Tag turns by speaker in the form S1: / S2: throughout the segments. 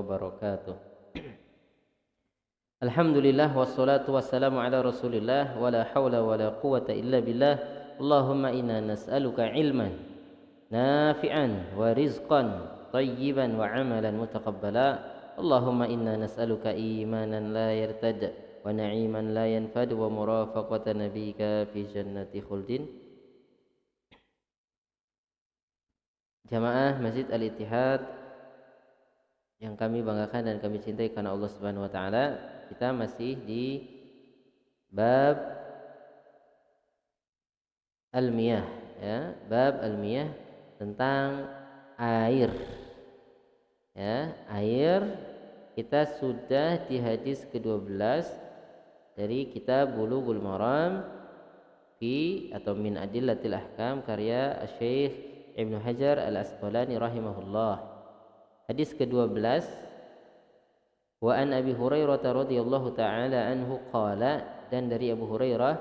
S1: wabarakatuh. Alhamdulillah wassalatu wassalamu ala Rasulillah wa la haula wa la quwwata illa billah. Allahumma inna nas'aluka ilman nafi'an wa rizqan tayyiban wa amalan mutaqabbala. Allahumma inna nas'aluka imanan la yartad wa na'iman la yanfad wa murafaqata nabiyyika fi jannati khuldin. Jamaah Masjid Al-Ittihad yang kami banggakan dan kami cintai karena Allah Subhanahu wa taala, kita masih di bab al-miyah, ya, bab al-miyah tentang air. Ya, air. Kita sudah di hadis ke-12 dari kitab Bulughul Maram fi atau min adillatil ahkam karya Syekh Ibnu Hajar Al-Asqalani rahimahullah. Hadis ke-12, wa an Abi Hurairah radhiyallahu taala anhu qala, dan dari Abu Hurairah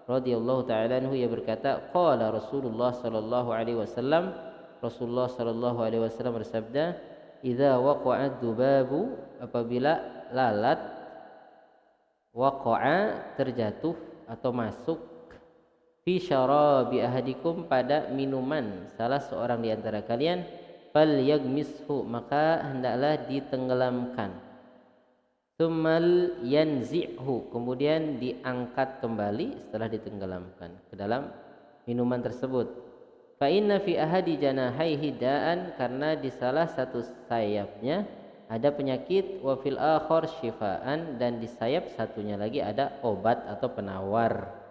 S1: radhiyallahu taala anhu ia berkata, qala Rasulullah sallallahu alaihi wasallam, Rasulullah sallallahu alaihi wasallam bersabda, idza waqa'ad dubabu, apabila lalat, waqa'a terjatuh atau masuk, fi syarabi ahadikum pada minuman salah seorang di antara kalian, fal yagmishu, maka hendaklah ditenggelamkan, tsummal yanzi'hu, kemudian diangkat kembali setelah ditenggelamkan ke dalam minuman tersebut. Fa inna fi ahadi janahaihi da'an, karena di salah satu sayapnya ada penyakit, wa fil akhar syifaan, dan di sayap satunya lagi ada obat atau penawar.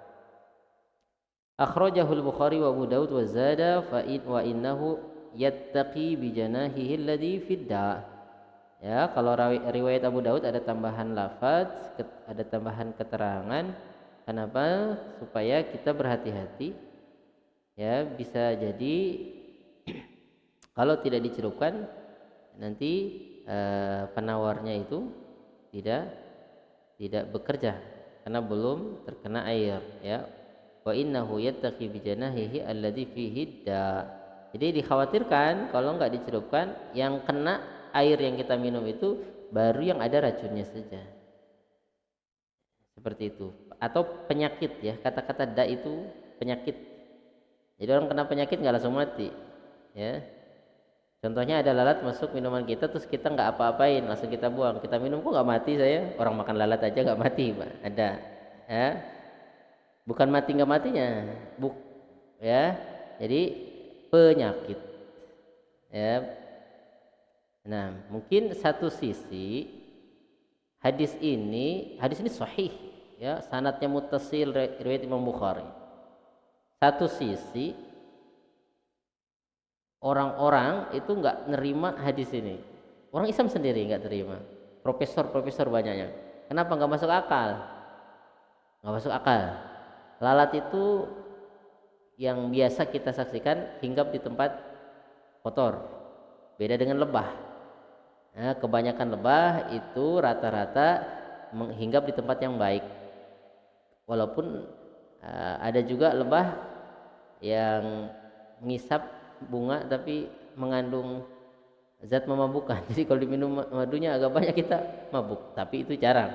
S1: Akhrajahul Bukhari wa Abu Daud wa zada wa innahu yattaqi bi janahihi alladhi fidda. Ya, kalau riwayat Abu Daud ada tambahan lafaz, ada tambahan keterangan. Kenapa? Supaya kita berhati-hati. Ya, bisa jadi kalau tidak dicelupkan nanti penawarnya itu tidak bekerja karena belum terkena air, ya. Wa innahu yattaqi bi janahihi alladhi fihi da. Jadi dikhawatirkan kalau enggak dicelupkan, yang kena air yang kita minum itu baru yang ada racunnya saja. Seperti itu. Atau penyakit, ya. Kata-kata da itu penyakit. Jadi orang kena penyakit enggak langsung mati, ya. Contohnya ada lalat masuk minuman kita, terus kita enggak apa-apain, langsung kita buang. Kita minum, kok enggak mati saya? Orang makan lalat aja enggak mati, Pak. Ada. Ya. Bukan mati nggak matinya, ya. Jadi penyakit, ya. Nah, mungkin satu sisi hadis ini sahih, ya, sanadnya muttasil riwayat Imam Bukhari. Satu sisi orang-orang itu nggak nerima hadis ini, orang Islam sendiri nggak terima, profesor banyaknya. Kenapa? Nggak masuk akal, nggak masuk akal. Lalat itu yang biasa kita saksikan hinggap di tempat kotor, beda dengan lebah. Nah, kebanyakan lebah itu rata-rata menghinggap di tempat yang baik. Walaupun ada juga lebah yang mengisap bunga tapi mengandung zat memabukkan. Jadi kalau diminum madunya agak banyak kita mabuk, tapi itu jarang.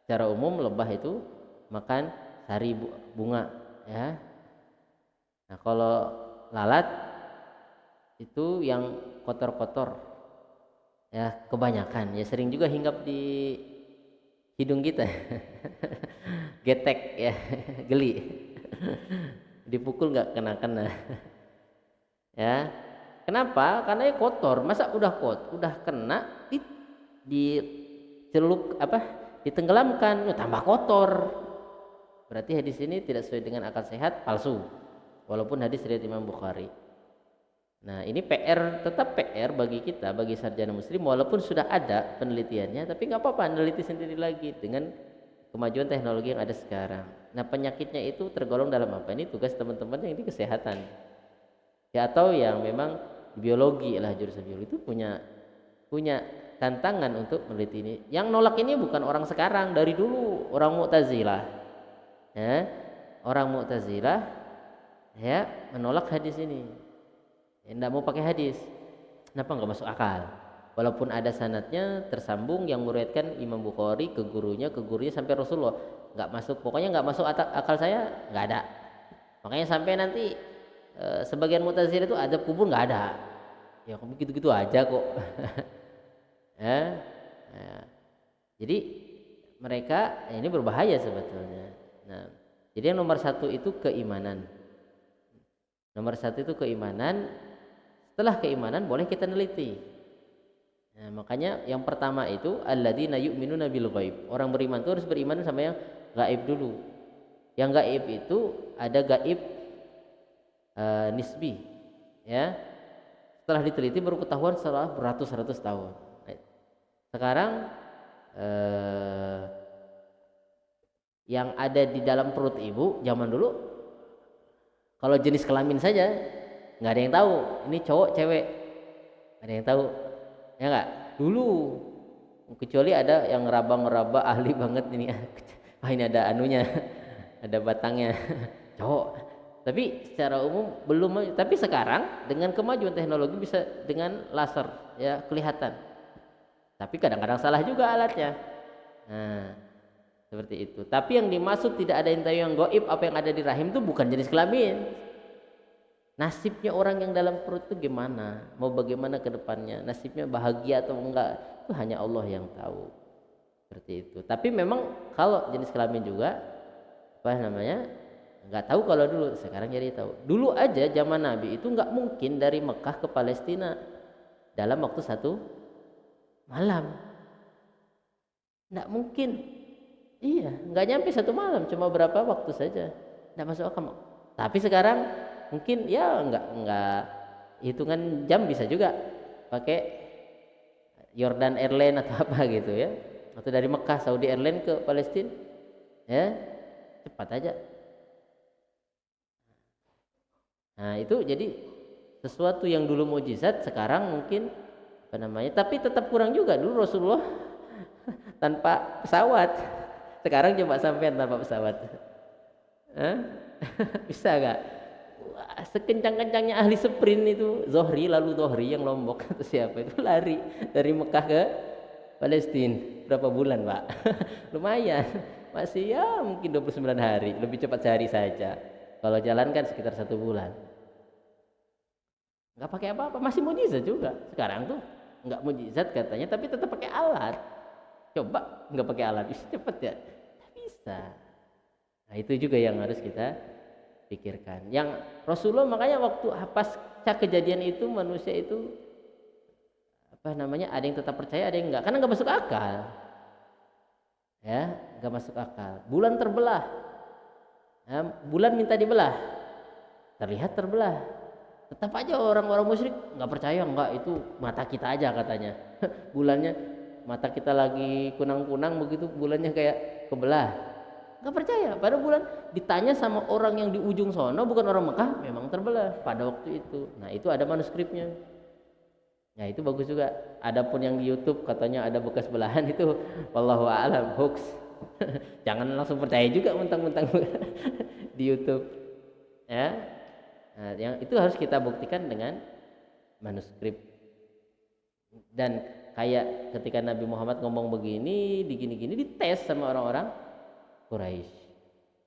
S1: Secara umum lebah itu makan sari bunga, ya. Nah, kalau lalat itu yang kotor-kotor, ya, kebanyakan, ya, sering juga hinggap di hidung kita. Getek, ya. Geli. Dipukul nggak kena-kena. Ya. Kenapa? Karena ya kotor. Masa udah kena dicelup ditenggelamkan, ya, tambah kotor. Berarti hadis ini tidak sesuai dengan akal sehat, palsu. Walaupun hadis riwayat Imam Bukhari. Nah, ini tetap PR bagi kita, bagi sarjana muslim, walaupun sudah ada penelitiannya, tapi nggak apa-apa, neliti sendiri lagi dengan kemajuan teknologi yang ada sekarang. Nah, penyakitnya itu tergolong dalam apa? Ini tugas teman-teman yang di kesehatan. Ya, atau yang memang biologi lah, jurusan biologi itu punya tantangan untuk meneliti ini. Yang nolak ini bukan orang sekarang, dari dulu orang Mu'tazilah. Ya, orang Mu'tazilah, ya, menolak hadis ini. Tidak mau pakai hadis. Kenapa? Nggak masuk akal. walaupun ada sanadnya tersambung yang meriwayatkan Imam Bukhari ke gurunya sampai Rasulullah, nggak masuk, pokoknya nggak masuk akal saya, nggak ada. Makanya sampai nanti sebagian Mu'tazilah itu ada kubur, nggak ada. Ya begitu-gitu aja kok. Ya, ya. Jadi mereka ini berbahaya sebetulnya. Nah, jadi yang nomor satu itu keimanan. Nomor satu itu keimanan. Setelah keimanan boleh kita neliti. Nah, makanya yang pertama itu alladzina yu'minuna bil ghaib. Orang beriman itu harus beriman sama yang gaib dulu. Yang gaib itu ada gaib nisbi, ya. Setelah diteliti baru ketahuan setelah beratus-ratus tahun. Sekarang yang ada di dalam perut ibu zaman dulu, kalau jenis kelamin saja nggak ada yang tahu ini cowok cewek, nggak ada yang tahu, ya nggak dulu, kecuali ada yang ngeraba ahli banget ini. Ini ada anunya, ada batangnya, cowok. Tapi secara umum belum. Tapi sekarang dengan kemajuan teknologi bisa dengan laser ya kelihatan. Tapi kadang-kadang salah juga alatnya. Nah, seperti itu. Tapi yang dimaksud tidak ada yang tahu yang gaib apa yang ada di rahim itu bukan jenis kelamin. Nasibnya orang yang dalam perut itu gimana? Mau bagaimana ke depannya? Nasibnya bahagia atau enggak? Itu hanya Allah yang tahu. Seperti itu. Tapi memang kalau jenis kelamin juga apa namanya? Enggak tahu kalau dulu, sekarang jadi tahu. Dulu aja zaman Nabi itu enggak mungkin dari Mekah ke Palestina dalam waktu 1 malam. Enggak mungkin. Iya, enggak nyampe 1 malam, cuma berapa waktu saja. Enggak masuk akal. Tapi sekarang mungkin ya enggak hitungan jam bisa juga pakai Jordan Airlines atau apa gitu ya, atau dari Mekah Saudi Airlines ke Palestina ya, cepat aja. Nah itu jadi sesuatu yang dulu mukjizat sekarang mungkin apa namanya, tapi tetap kurang juga. Dulu Rasulullah tanpa pesawat, sekarang coba sampean tanpa pesawat. Bisa gak? Wah, sekencang-kencangnya ahli sprint itu Zohri, lalu Zohri yang Lombok atau siapa itu lari dari Mekah ke Palestina berapa bulan Pak? Lumayan, masih ya mungkin 29 hari, lebih cepat sehari saja. Kalau jalan kan sekitar 1 bulan. Nggak pakai apa-apa, masih mukjizat juga. Sekarang tuh nggak mukjizat katanya, tapi tetap pakai alat. Coba nggak pakai alat, bisa cepet ya? Bisa. Nah itu juga yang harus kita pikirkan. Yang Rasulullah makanya waktu pasca kejadian itu manusia itu apa namanya, ada yang tetap percaya, ada yang enggak, karena nggak masuk akal. Ya, nggak masuk akal. Bulan terbelah. Ya, bulan minta dibelah. Terlihat terbelah. Tetap aja orang-orang musyrik nggak percaya, enggak itu mata kita aja katanya. Bulannya mata kita lagi kunang-kunang begitu, bulannya kayak kebelah. Nggak percaya, pada bulan ditanya sama orang yang di ujung sono, bukan orang Mekah, memang terbelah pada waktu itu. Nah itu ada manuskripnya. Ya itu bagus juga. Adapun yang di YouTube katanya ada bekas belahan itu wallahu a'lam, hoax. Jangan langsung percaya juga mentang-mentang di YouTube. Ya. Nah, yang itu harus kita buktikan dengan manuskrip. Dan kayak ketika Nabi Muhammad ngomong begini, digini-gini dites sama orang-orang Quraisy.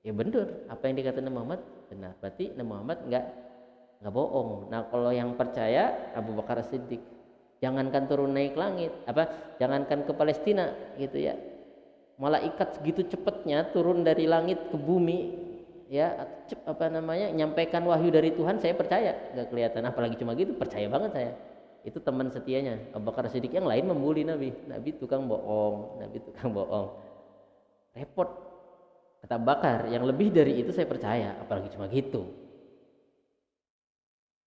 S1: Ya benar, apa yang dikatakan Nabi Muhammad benar. Berarti Nabi Muhammad enggak bohong. Nah, kalau yang percaya Abu Bakar As-Siddiq, jangankan turun naik langit, jangankan ke Palestina gitu ya. Malaikat segitu cepatnya turun dari langit ke bumi ya, nyampaikan wahyu dari Tuhan, saya percaya. Enggak kelihatan, apalagi cuma gitu, percaya banget saya. Itu teman setianya Abu Bakar As-Siddiq. Yang lain membuli Nabi tukang bohong, Nabi tukang bohong. Repot. Kata Bakar, yang lebih dari itu saya percaya, apalagi cuma gitu.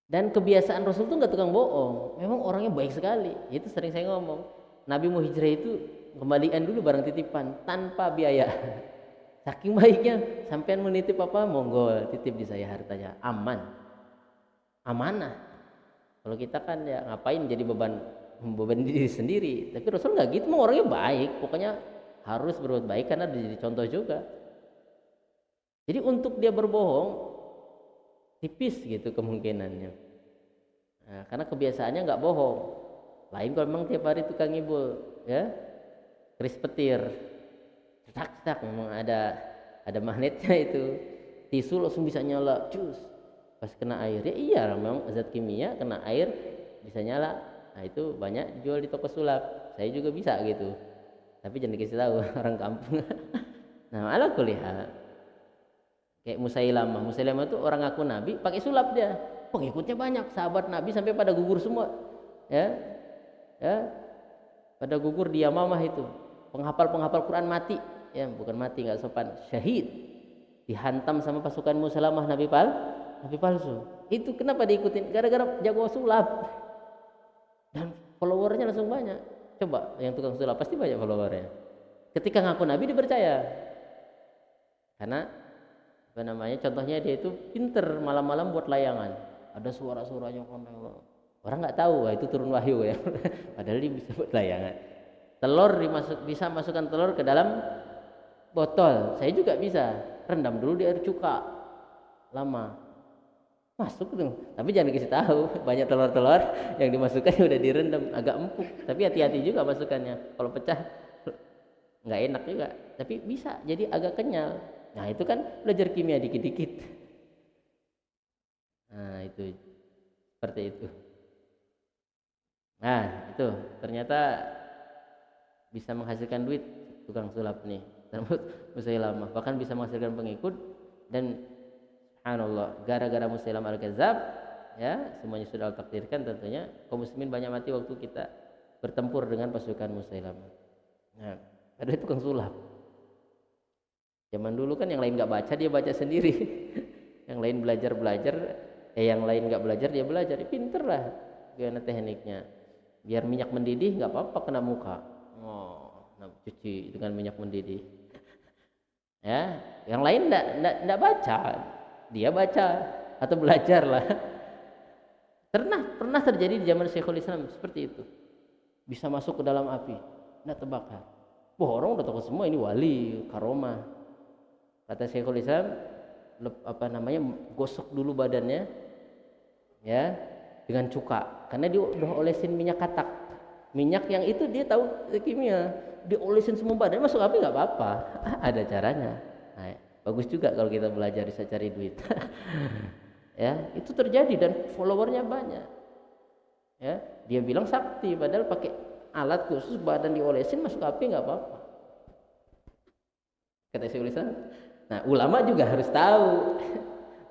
S1: Dan kebiasaan Rasul itu nggak tukang bohong, memang orangnya baik sekali. Itu sering saya ngomong, Nabi mau hijrah itu kembalian dulu barang titipan tanpa biaya. Saking baiknya, sampean mau nitip apa, monggo titip di saya hartanya, amanah. Kalau kita kan ya ngapain jadi beban diri sendiri. Tapi Rasul nggak gitu, memang orangnya baik. Pokoknya harus berbuat baik karena jadi contoh juga. Jadi untuk dia berbohong tipis gitu kemungkinannya. Nah, karena kebiasaannya nggak bohong. Lain kalau memang tiap hari tukang ngibul, ya, keris petir, cetak-cetak, memang ada magnetnya itu. Tisu langsung bisa nyala, cus. Pas kena air, ya iya, memang zat kimia kena air bisa nyala. Nah itu banyak jual di toko sulap. Saya juga bisa gitu. Tapi jangan dikasih tahu orang kampung. Nah, ala kulihat kayak Musailamah itu orang ngaku nabi pakai sulap dia. Pengikutnya banyak, sahabat nabi sampai pada gugur semua. Ya, ya, pada gugur di Yamamah itu. Penghafal Quran mati, ya bukan mati nggak sopan, syahid. Dihantam sama pasukan Musailamah nabi palsu. Itu kenapa diikutin? Gara-gara jago sulap. Dan followernya langsung banyak. Coba yang tukang sulap pasti banyak followernya. Ketika ngaku nabi dipercaya. Karena apa namanya? Contohnya dia itu pinter malam-malam buat layangan. Ada suara-suaranya orang nggak tahu, wah itu turun wahyu ya. Padahal dia bisa buat layangan. Telur bisa masukkan telur ke dalam botol. Saya juga bisa. Rendam dulu di air cuka. Lama. Masuk tuh. Tapi jangan dikasih tahu. Banyak telur-telur yang dimasukkan udah direndam, agak empuk. Tapi hati-hati juga masukannya. Kalau pecah nggak enak juga. Tapi bisa jadi agak kenyal. Nah itu kan belajar kimia dikit-dikit. Nah itu seperti itu. Nah itu ternyata bisa menghasilkan duit tukang sulap nih. Termasuk Musailamah, bahkan bisa menghasilkan pengikut. Dan subhanallah, gara-gara Musailamah al-Kadzab, ya semuanya sudah Allah takdirkan tentunya. Kaum muslimin banyak mati waktu kita bertempur dengan pasukan Musailamah. Nah, ada tukang sulap. Zaman dulu kan yang lain nggak baca, dia baca sendiri. Yang lain belajar, yang lain nggak belajar, dia belajar. Pinter lah gimana tekniknya. Biar minyak mendidih nggak apa-apa kena muka. Oh, cuci dengan minyak mendidih. Ya, yang lain nggak baca, dia baca atau belajar lah. Pernah terjadi di zaman Syekhul Islam seperti itu. Bisa masuk ke dalam api, nggak terbakar. Wah, orang udah tahu semua ini wali, karomah. Kata Syekhul Islam, gosok dulu badannya, ya, dengan cuka, karena dia udah olesin minyak katak. Minyak yang itu dia tahu kimia, diolesin semua badan, masuk api nggak apa-apa. Ada caranya. Nah, bagus juga kalau kita belajar bisa cari duit. Ya, itu terjadi dan followernya banyak. Ya, dia bilang sakti, padahal pakai alat khusus, badan diolesin masuk api nggak apa-apa. Kata Syekhul Islam. Nah, ulama juga harus tahu.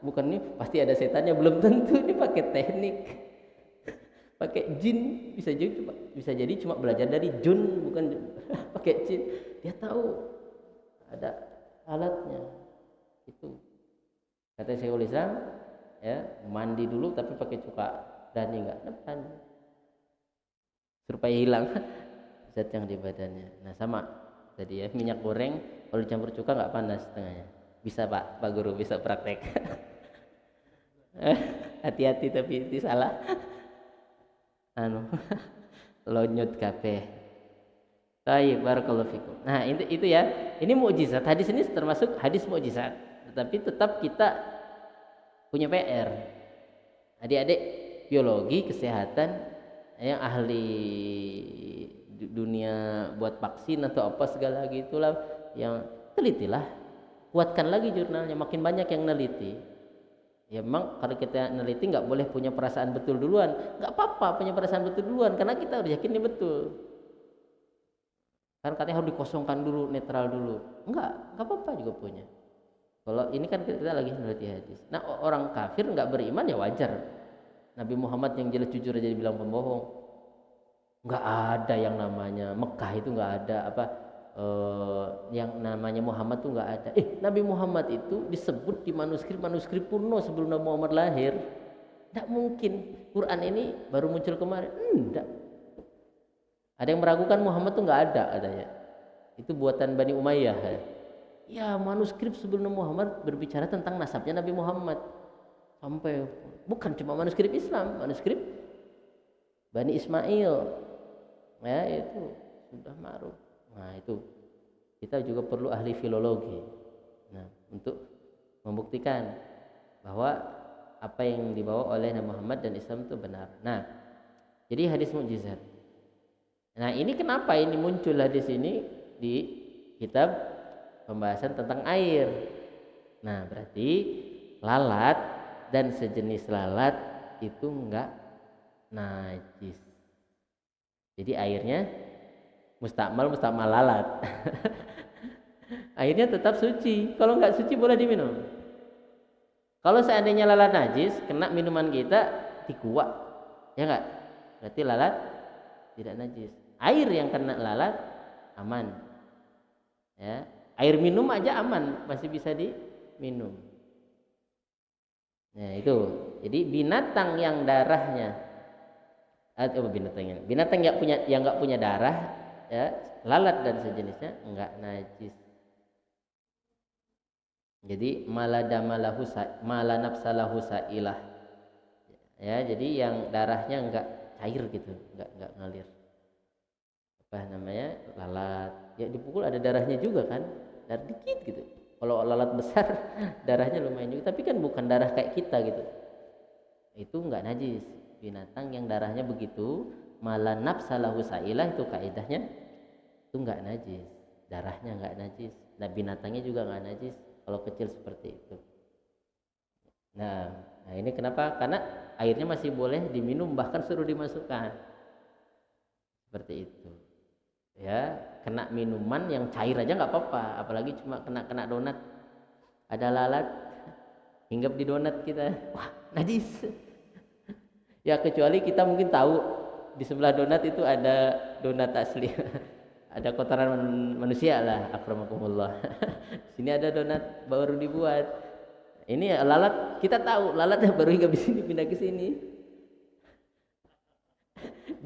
S1: Bukan nih pasti ada setannya, belum tentu. Ini pakai teknik, pakai jin, bisa jadi cuma belajar dari jun, bukan pakai jin. Dia tahu ada alatnya. Itu kata Syekhul Islam, ya mandi dulu tapi pakai cuka. Berani nggak? Depan supaya hilang zat yang di badannya. Nah sama tadi ya, minyak goreng kalau dicampur cuka nggak panas setengahnya. Bisa pak guru, bisa praktek. Hati-hati tapi itu salah. Lonyot kabeh. Baik, barakallahu fikum. Nah, itu ya. Ini mukjizat. Hadis ini termasuk hadis mukjizat. Tetapi tetap kita punya PR. Adik-adik biologi, kesehatan yang ahli dunia buat vaksin atau apa segala gitulah, yang telitilah. Kuatkan lagi jurnalnya, makin banyak yang neliti. Ya memang kalau kita neliti nggak boleh punya perasaan betul duluan. Nggak apa-apa punya perasaan betul duluan, karena kita harus yakin ini betul. Kan katanya harus dikosongkan dulu, netral dulu. Nggak apa-apa juga punya. Kalau ini kan kita lagi meneliti hadis. Nah, orang kafir nggak beriman ya wajar. Nabi Muhammad yang jelas jujur aja dibilang pembohong. Nggak ada yang namanya Mekah itu, nggak ada yang namanya Muhammad tuh nggak ada. Nabi Muhammad itu disebut di manuskrip kuno sebelum Nabi Muhammad lahir. Nggak mungkin. Quran ini baru muncul kemarin. Enggak. Ada yang meragukan Muhammad tuh nggak ada katanya. Itu buatan Bani Umayyah. Ya manuskrip sebelum Nabi Muhammad berbicara tentang nasabnya Nabi Muhammad. Sampai bukan cuma manuskrip Islam, manuskrip Bani Ismail. Ya itu sudah ma'ruf. Nah itu kita juga perlu ahli filologi, nah untuk membuktikan bahwa apa yang dibawa oleh Nabi Muhammad dan Islam itu benar. Nah jadi hadis mukjizat. Nah, ini kenapa ini muncul di sini di kitab pembahasan tentang air. Nah, berarti lalat dan sejenis lalat itu enggak najis. Jadi airnya mustakmal lalat. Airnya tetap suci. Kalau enggak suci boleh diminum. Kalau seandainya lalat najis kena minuman kita dikuak, ya enggak? Berarti lalat tidak najis. Air yang kena lalat aman. Ya, air minum aja aman, masih bisa diminum. Nah, itu. Jadi binatang yang darahnya atau binatang yang nggak punya darah, ya, lalat dan sejenisnya enggak najis. Jadi mala nafsalahu sailah. Ya, jadi yang darahnya enggak cair gitu, enggak ngalir. Apa namanya? Lalat. Ya dipukul ada darahnya juga kan? Darah dikit gitu. Kalau lalat besar darahnya lumayan juga, tapi kan bukan darah kayak kita gitu. Itu enggak najis. Binatang yang darahnya begitu, mala nafsalahu sailah, itu kaidahnya itu enggak najis. Darahnya enggak najis. Nah, binatangnya juga enggak najis kalau kecil seperti itu. Nah, ini kenapa? Karena airnya masih boleh diminum, bahkan suruh dimasukkan. Seperti itu. Ya, kena minuman yang cair aja nggak apa-apa, apalagi cuma kena donat. Ada lalat hinggap di donat kita. Wah, najis. Ya kecuali kita mungkin tahu di sebelah donat itu ada donat asli. Ada kotoran manusia lah, akramakumullah. Sini ada donat baru dibuat. Ini lalat, kita tahu lalatnya baru hinggap di sini, pindah ke sini.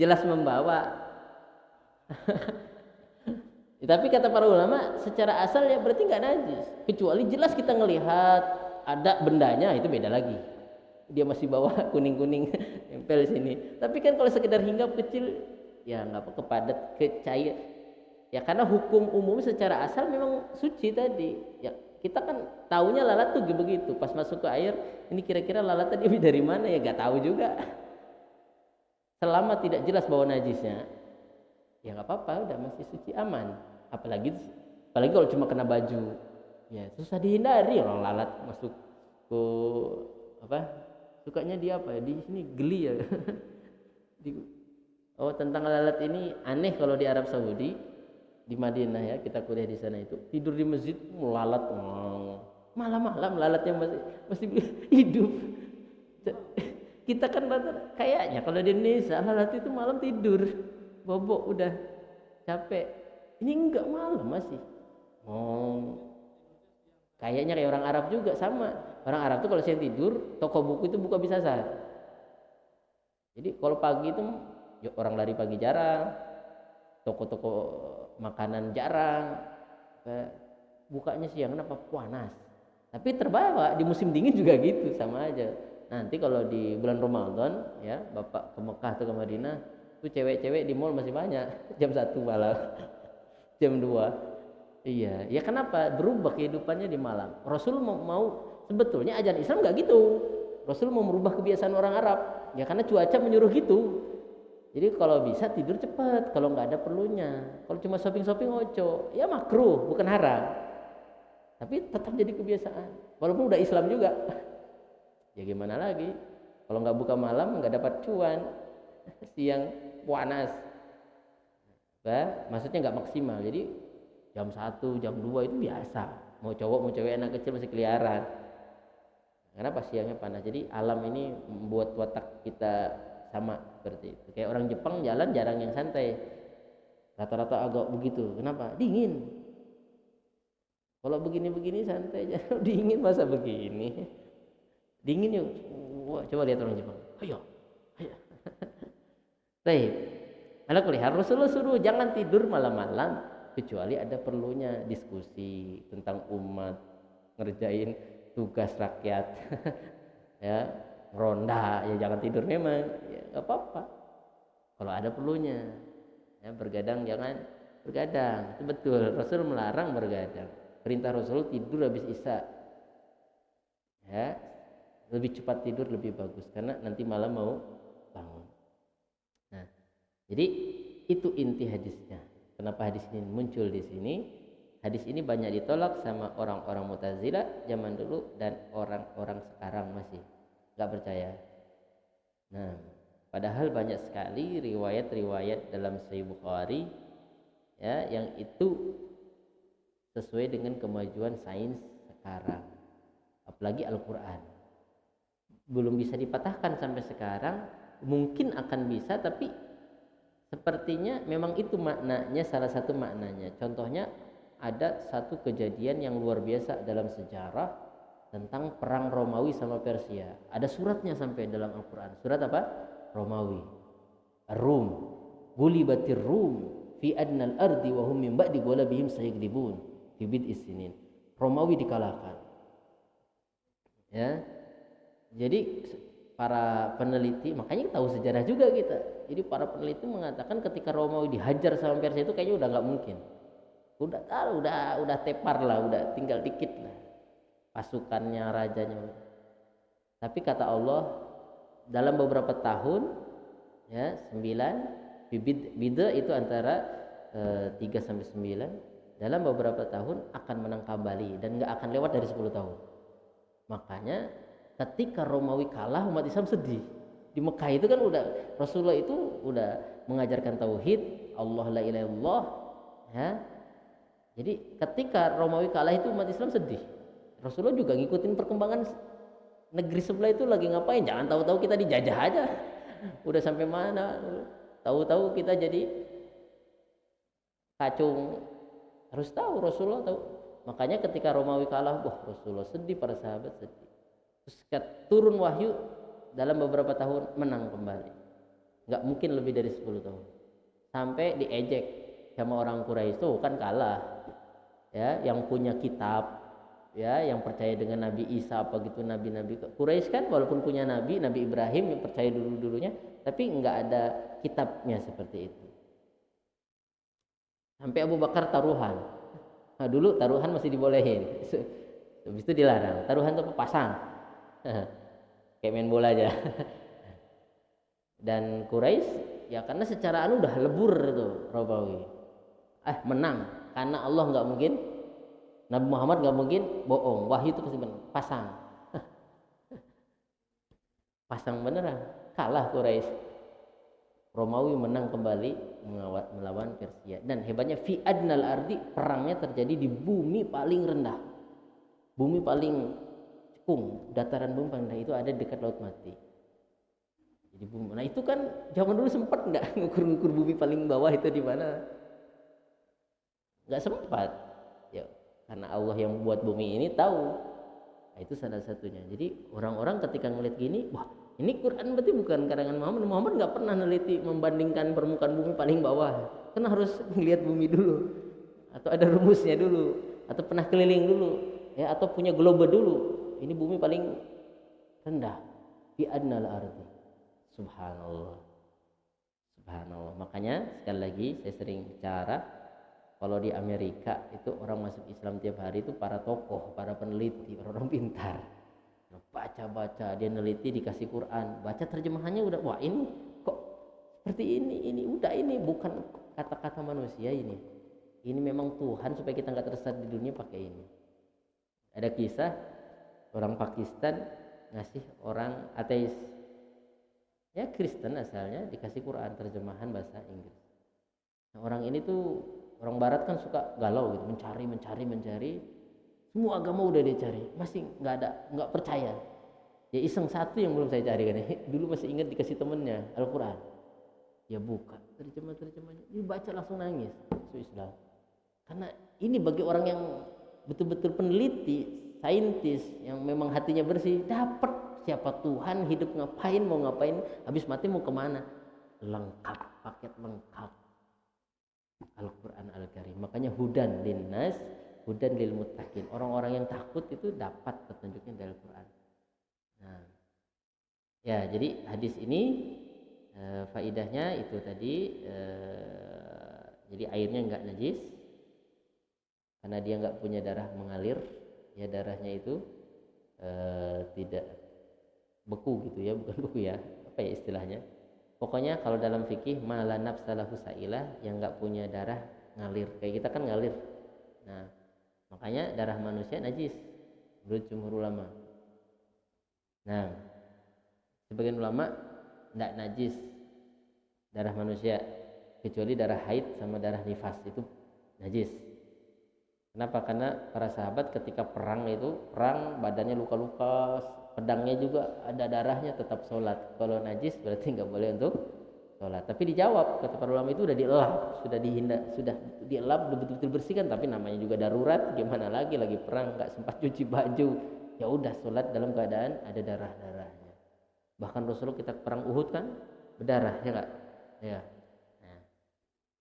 S1: Jelas membawa. Tapi kata para ulama secara asal ya berarti nggak najis, kecuali jelas kita ngelihat ada bendanya, itu beda lagi. Dia masih bawa kuning-kuning nempel sini. Tapi kan kalau sekedar hinggap kecil ya nggak apa, kepadat, kecair. Ya karena hukum umum secara asal memang suci tadi. Ya kita kan taunya lalat tuh begitu. Pas masuk ke air, ini kira-kira lalat tadi dari mana ya nggak tahu juga. Selama tidak jelas bahwa najisnya, ya nggak apa-apa, udah masih suci, aman. Apalagi kalau cuma kena baju, ya susah dihindari. Orang lalat masuk ke apa, sukanya dia apa ya, di sini geli ya. Tentang lalat ini aneh. Kalau di Arab Saudi, di Madinah ya, kita kuliah di sana, itu tidur di masjid lalat, malam-malam lalatnya masih hidup. Kita kan kayaknya kalau di Indonesia lalat itu malam tidur bobok udah capek. Ini enggak, malam masih. Kayaknya kayak orang Arab juga sama. Orang Arab tuh kalau siang tidur, toko buku itu buka bisa sah. Jadi kalau pagi itu orang lari pagi jarang, toko-toko makanan jarang, bukanya siang. Kenapa? Panas. Tapi terbawa di musim dingin juga gitu, sama aja. Nanti kalau di bulan Ramadan ya, Bapak ke Mekah atau ke Madinah, tuh cewek-cewek di mall masih banyak jam 1 malam. Jam 2. Iya, ya kenapa? Berubah kehidupannya di malam. Rasul mau sebetulnya ajaran Islam nggak gitu. Rasul mau merubah kebiasaan orang Arab. Ya karena cuaca menyuruh gitu. Jadi kalau bisa tidur cepat, kalau nggak ada perlunya. Kalau cuma shopping-shopping ojo, ya makruh, bukan haram. Tapi tetap jadi kebiasaan. Walaupun udah Islam juga. Ya gimana lagi? Kalau nggak buka malam nggak dapat cuan. Siang panas. Maksudnya nggak maksimal. Jadi jam 1, jam 2 itu biasa. Mau cowok mau cewek anak kecil masih keliaran. Karena pas siangnya panas. Jadi alam ini membuat watak kita sama seperti itu. Kayak orang Jepang jalan jarang yang santai. Rata-rata agak begitu. Kenapa? Dingin. Kalau begini-begini santai aja. Dingin masa begini? Dingin yuk. Wah, coba lihat orang Jepang. Ayo. Baik. Kalau kuliah Rasulullah suruh jangan tidur malam-malam kecuali ada perlunya, diskusi tentang umat, ngerjain tugas rakyat. Ya, ronda, ya jangan tidur memang. Ya enggak apa-apa. Kalau ada perlunya. Ya, bergadang jangan bergadang. Itu betul. Rasul melarang bergadang. Perintah Rasul tidur habis Isya. Ya, lebih cepat tidur lebih bagus karena nanti malam mau bangun. Nah, jadi itu inti hadisnya. Kenapa hadis ini muncul di sini? Hadis ini banyak ditolak sama orang-orang Mu'tazilah zaman dulu dan orang-orang sekarang masih nggak percaya. Nah, padahal banyak sekali riwayat-riwayat dalam Sahih Bukhari ya yang itu sesuai dengan kemajuan sains sekarang. Apalagi Al-Qur'an. Belum bisa dipatahkan sampai sekarang, mungkin akan bisa tapi sepertinya memang itu maknanya, salah satu maknanya. Contohnya ada satu kejadian yang luar biasa dalam sejarah tentang perang Romawi sama Persia. Ada suratnya sampai dalam Al-Quran. Surat apa? Romawi. Ar-Rum. Gulibatir Rum fi adnal ardi wa hum min ba'di ghalabihim sayaglibun fi bid'is sinin. Romawi dikalahkan. Ya. Jadi para peneliti, makanya tahu sejarah juga kita. Jadi para peneliti mengatakan ketika Romawi dihajar sama Persia itu kayaknya udah nggak mungkin. Udah tepar lah, udah tinggal dikit lah pasukannya, rajanya. Tapi kata Allah dalam beberapa tahun ya 9 bida itu antara 3 sampai 9 dalam beberapa tahun akan menang kembali dan nggak akan lewat dari 10 tahun. Makanya ketika Romawi kalah umat Islam sedih. Di Mekah itu kan udah Rasulullah itu udah mengajarkan tauhid, Allah la ilaha illallah ya. Jadi ketika Romawi kalah itu umat Islam sedih. Rasulullah juga ngikutin perkembangan negeri sebelah itu lagi ngapain. Jangan tahu-tahu kita dijajah aja. Udah sampai mana? Tahu-tahu kita jadi kacung. Harus tahu Rasulullah tahu. Makanya ketika Romawi kalah, wah Rasulullah sedih, para sahabat sedih. Terus turun wahyu dalam beberapa tahun menang kembali. Nggak mungkin lebih dari 10 tahun. Sampai diejek sama orang Quraisy itu kan kalah. Ya, yang punya kitab ya, yang percaya dengan Nabi Isa apa gitu, nabi-nabi Quraisy kan walaupun punya Nabi Ibrahim yang percaya dulunya, tapi nggak ada kitabnya seperti itu. Sampai Abu Bakar taruhan. Nah, dulu taruhan masih dibolehin. Habis itu dilarang. Taruhan itu pasang. Kayak main bola aja. Dan Quraisy ya karena secara udah lebur itu Romawi. Menang karena Allah nggak mungkin, Nabi Muhammad nggak mungkin bohong, wahyu itu pasti benar. Pasang beneran, kalah Quraisy. Romawi menang kembali melawan Persia. Dan hebatnya fi adnal ardi, perangnya terjadi di bumi paling rendah, bumi paling cekung, dataran bumi paling rendah itu ada dekat Laut Mati. Jadi bumi, nah itu kan zaman dulu sempat nggak ngukur bumi paling bawah itu di mana? Nggak sempat ya, karena Allah yang buat bumi ini tahu. Nah, itu salah satunya. Jadi orang-orang ketika ngeliat gini, wah ini Quran berarti bukan karangan Muhammad nggak pernah neliti membandingkan permukaan bumi paling bawah, kan harus ngeliat bumi dulu atau ada rumusnya dulu atau pernah keliling dulu ya, atau punya globe dulu. Ini bumi paling rendah fi adnal ardi. Subhanallah. Makanya sekali lagi saya sering bicara, kalau di Amerika itu orang masuk Islam tiap hari itu para tokoh, para peneliti, orang pintar. Baca-baca, dia neliti, dikasih Quran, baca terjemahannya udah, wah ini kok seperti ini udah, ini bukan kata-kata manusia ini. Ini memang Tuhan supaya kita nggak tersesat di dunia pakai ini. Ada kisah orang Pakistan ngasih orang ateis, ya Kristen asalnya, dikasih Quran terjemahan bahasa Inggris. Nah, orang ini tuh orang Barat kan suka galau gitu, mencari, semua agama udah dia cari, masih nggak percaya. Ya iseng satu yang belum saya cari kan, dulu masih ingat dikasih temennya Al-Quran. Ya buka terjemahnya, dia baca langsung nangis, masuk Islam. Karena ini bagi orang yang betul-betul peneliti, saintis, yang memang hatinya bersih, dapat siapa Tuhan, hidup ngapain, mau ngapain, habis mati mau kemana, lengkap, paket lengkap. Al-Quran Al-Karim. Makanya hudan linnas, hudan lil muttaqin. Orang-orang yang takut itu dapat petunjuknya dari Al-Quran. Nah, ya jadi hadis ini faidahnya itu tadi, jadi airnya nggak najis karena dia nggak punya darah mengalir, ya darahnya itu tidak beku gitu ya, bukan beku ya, apa ya istilahnya, Pokoknya kalau dalam fikih mala nafsalahu sailah, yang nggak punya darah ngalir. Kayak kita kan ngalir. Nah, makanya darah manusia najis menurut jumhur ulama. Nah, sebagian ulama tidak najis darah manusia kecuali darah haid sama darah nifas, itu najis. Kenapa? Karena para sahabat ketika perang badannya luka-luka, pedangnya juga ada darahnya, tetap sholat. Kalau najis berarti nggak boleh untuk sholat. Tapi dijawab kata para ulama, itu sudah dielap, sudah dielap, betul-betul bersihkan. Tapi namanya juga darurat, gimana lagi perang, nggak sempat cuci baju, ya udah sholat dalam keadaan ada darahnya. Bahkan Rasulullah kita perang Uhud kan berdarah, ya nggak? Ya, nah,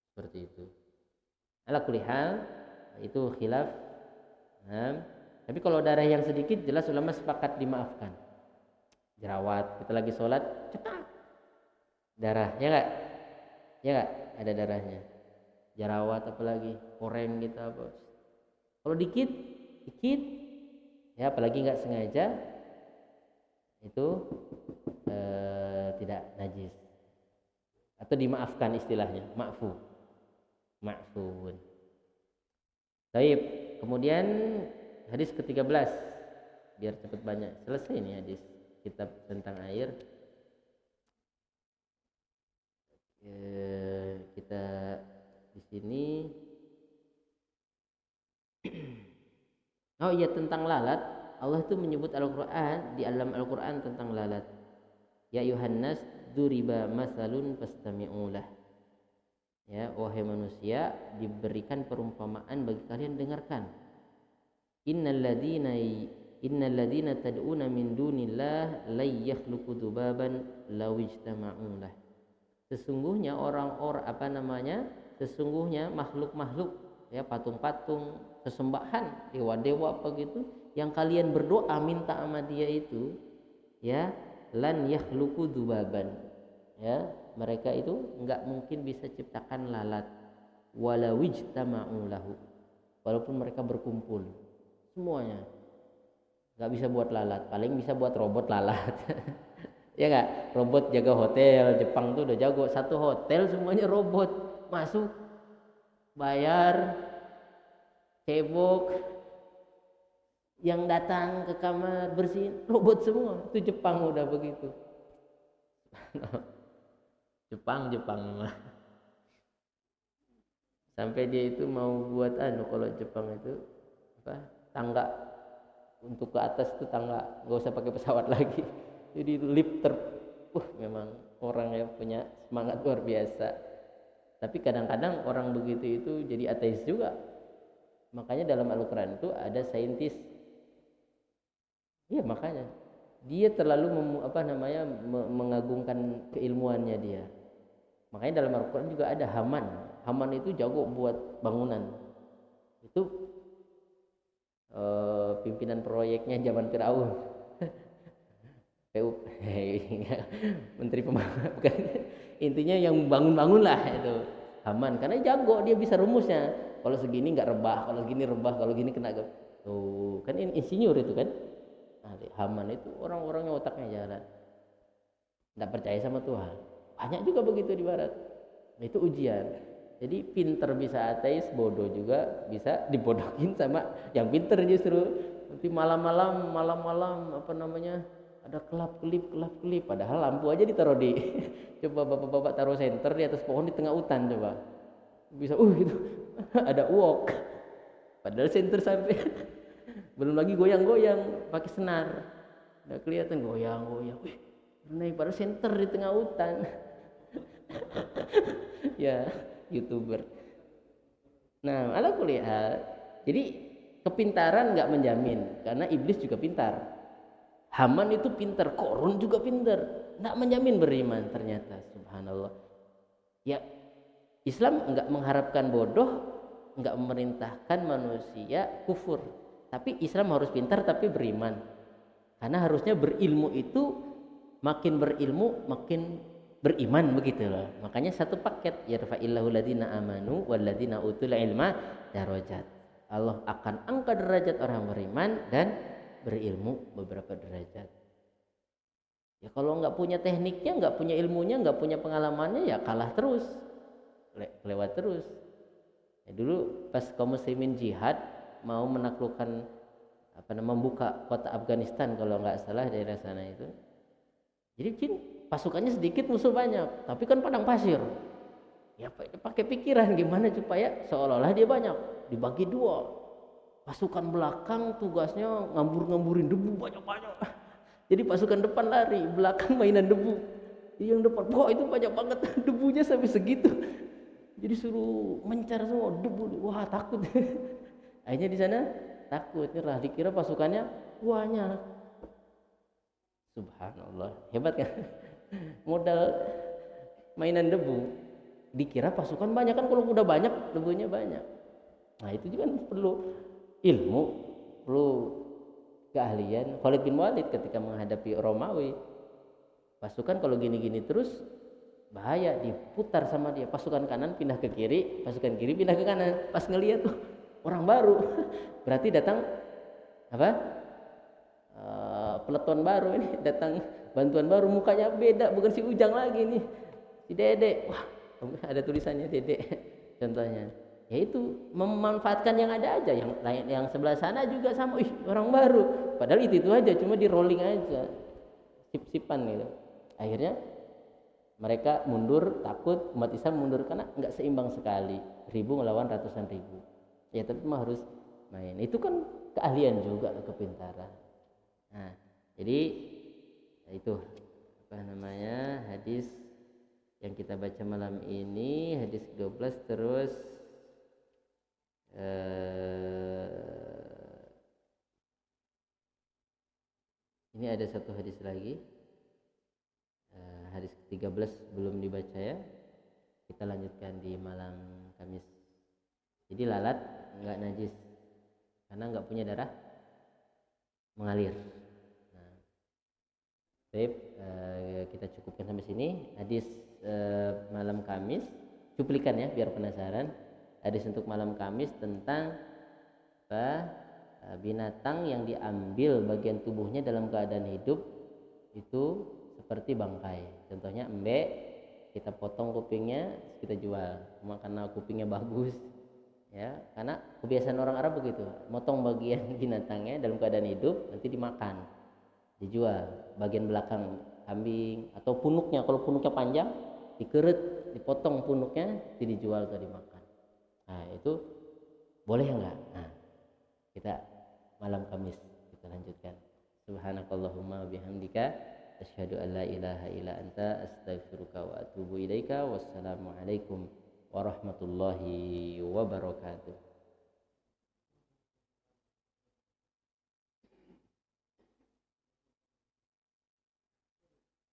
S1: seperti itu. Ala kulli hal itu khilaf. Nah, tapi kalau darah yang sedikit jelas ulama sepakat dimaafkan. Jerawat, kita lagi sholat, cetak darah, ya nggak? Ya nggak? Ada darahnya. Jerawat apalagi, koreng gitu apa. Kalau dikit, ya apalagi nggak sengaja, itu tidak najis atau dimaafkan, istilahnya ma'fun. Baik, kemudian hadis ke-13, biar cepat banyak selesai ini hadis kitab tentang air. Kita di sini oh iya, tentang lalat. Allah itu menyebut Al-Quran, di alam Al-Quran tentang lalat. Ya Yuhannas duriba masalun fastami'ulah. Ya, wahai manusia, diberikan perumpamaan bagi kalian, dengarkan. Innalladzina tad'una min dunillah lay yakhluqu dzubaban law ijtama'ulah. Sesungguhnya sesungguhnya makhluk-makhluk, ya, patung-patung, sesembahan, dewa-dewa apa gitu, yang kalian berdoa minta sama dia itu, ya, lan yakhluqu dzubaban, ya, mereka itu enggak mungkin bisa ciptakan lalat, walau ijtama'u lahu, walaupun mereka berkumpul semuanya enggak bisa buat lalat, paling bisa buat robot lalat. Ya enggak, robot jaga hotel. Jepang tuh udah jago, satu hotel semuanya robot, masuk, bayar, cebok, yang datang ke kamar bersihin robot semua. Itu Jepang udah begitu. Jepang mah. Sampai dia itu mau buat kalau Jepang itu apa, tangga untuk ke atas itu tangga, nggak usah pakai pesawat lagi. Jadi lift memang orang yang punya semangat luar biasa. Tapi kadang-kadang orang begitu itu jadi ateis juga. Makanya dalam Al-Quran itu ada saintis. Iya, makanya dia terlalu mengagungkan keilmuannya dia. Makanya dalam Al-Quran juga ada Haman. Haman itu jago buat bangunan. Itu pimpinan proyeknya zaman Firaun. Menteri Pembangunan, bukan. Intinya yang bangun-bangun lah itu Haman, karena jago, dia bisa rumusnya. Kalau segini nggak rebah, kalau segini rebah, kalau gini kena tuh kan insinyur itu kan. Haman itu orang-orangnya otaknya jalan, nggak percaya sama Tuhan. Banyak juga begitu di barat. Itu ujian. Jadi pinter bisa ateis, bodoh juga bisa dibodohin sama yang pinter justru. Nanti malam-malam ada kelap-kelip, padahal lampu aja ditaruh di coba bapak-bapak taruh senter di atas pohon di tengah hutan, coba bisa gitu. Ada uok, padahal senter sampai belum lagi goyang-goyang pakai senar, udah kelihatan goyang-goyang. Naik pada senter di tengah hutan. Ya, YouTuber. Nah, ala kuliah. Jadi kepintaran nggak menjamin, karena iblis juga pintar. Haman itu pintar, Korun juga pintar, nggak menjamin beriman ternyata. Subhanallah. Ya, Islam nggak mengharapkan bodoh, nggak memerintahkan manusia kufur. Tapi Islam harus pintar tapi beriman. Karena harusnya berilmu itu, makin berilmu makin beriman, begitu loh. Makanya satu paket, yarfa'illahu ladina amanu walladina utul ilma darajat. Allah akan angkat derajat orang beriman dan berilmu beberapa derajat. Ya kalau nggak punya tekniknya, nggak punya ilmunya, nggak punya pengalamannya, ya kalah terus, lewat terus. Ya, dulu pas kaum muslimin jihad mau menaklukkan membuka kota Afghanistan kalau nggak salah daerah sana itu. Jadi jin pasukannya sedikit, musuh banyak, tapi kan padang pasir. Ya pakai pikiran gimana supaya seolah-olah dia banyak, dibagi dua. Pasukan belakang tugasnya ngambur-ngamburin debu banyak-banyak. Jadi pasukan depan lari, belakang mainan debu. Yang depan, wah itu banyak banget debunya sampai segitu. Jadi suruh mencar semua debu, wah takut. Akhirnya di sana takut, nyerah. Dikira pasukannya banyak. Subhanallah, hebat kan? Modal mainan debu, dikira pasukan banyak, kan kalau udah banyak debunya banyak. Nah itu juga perlu ilmu, perlu keahlian. Khalid bin Walid ketika menghadapi Romawi, pasukan kalau gini-gini terus bahaya, diputar sama dia, pasukan kanan pindah ke kiri, pasukan kiri pindah ke kanan. Pas ngeliat tuh orang baru, berarti datang apa, peleton baru ini, datang bantuan baru, mukanya beda, bukan si Ujang lagi nih, si Dede. Wah, ada tulisannya Dede contohnya. Yaitu memanfaatkan yang ada aja, yang lain, yang sebelah sana juga sama, ih orang baru, padahal itu aja, cuma di rolling aja, sip-sipan gitu. Akhirnya mereka mundur, takut umat Islam mundur karena nggak seimbang sekali, ribu ngelawan ratusan ribu. Ya tapi mah harus main, itu kan keahlian juga, kepintaran. Nah jadi itu apa namanya, hadis yang kita baca malam ini, hadis 12. Terus ini ada satu hadis lagi, hadis ke-13 belum dibaca ya, kita lanjutkan di malam Kamis. Jadi lalat nggak najis karena nggak punya darah mengalir. Nah, baik, kita cukupkan sampai sini hadis malam Kamis, cuplikan ya biar penasaran. Hadis untuk malam Kamis tentang apa, binatang yang diambil bagian tubuhnya dalam keadaan hidup itu seperti bangkai. Contohnya embek, kita potong kupingnya, kita jual, cuma karena kupingnya bagus ya, karena kebiasaan orang Arab begitu, motong bagian binatangnya dalam keadaan hidup nanti dimakan, dijual. Bagian belakang kambing atau punuknya, kalau punuknya panjang dikeret, dipotong punuknya, jadi dijual atau dimakan. Nah itu boleh enggak? Nah kita malam Kamis kita lanjutkan. Subhanakallahumma bihamdika asyhadu an la ilaha illa anta astaghfiruka wa atubu ilaika. Wassalamualaikum warahmatullahi wabarakatuh.